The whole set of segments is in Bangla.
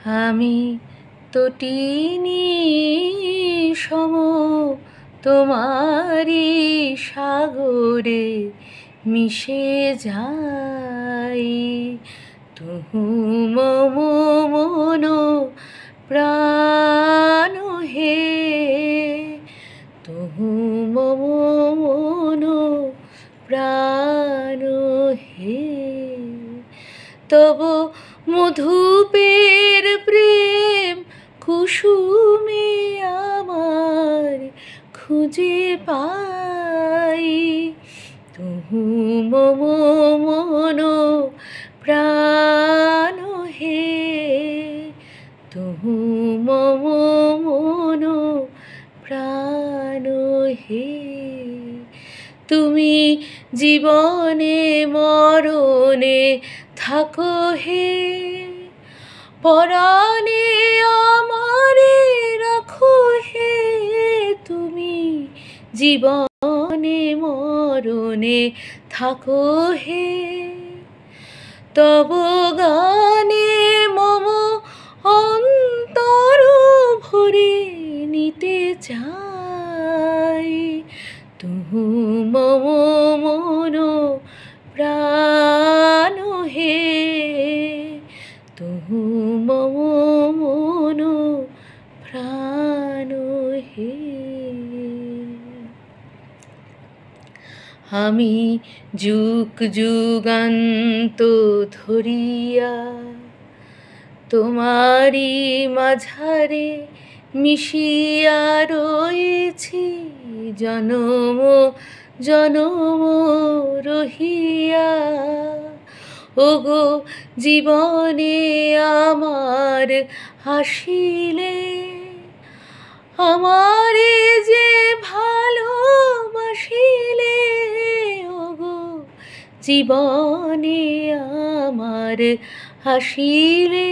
আমি তটিনী সম তোমারি সাগরে মিশে যাই। তুহু মম মন প্রাণ হে, তুহু মম মন প্রাণ হে। তব মধুপের প্রেম কুসুমে আমার খুঁজে পাই। তুহু মম মন প্রাণ হে, তুহু মম মন প্রাণ হে। তুমি জীবনে মরণে থাকো হে, পরাণে আমারে রাখো হে। তুমি জীবনে মরণে থাকো হে, তব গানে মম অন্তর ভরে নিতে চাই। তুহু মম মন প্রাণ হে, তুহু মম মন প্রাণ হে। আমি যুগ যুগান্ত ধরিয়া তোমারি মাঝারে মিশিয়া রয়েছি, জনম জনম রহিয়া। ওগো জীবনে আমার হাসিলে, আমারে যে ভালোবাসিলে। ওগো জীবনে আমার হাসিলে,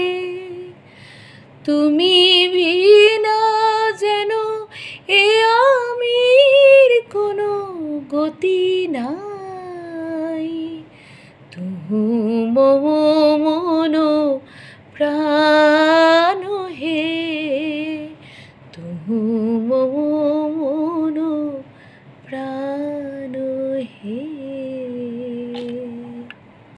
তুমি বিনা যেন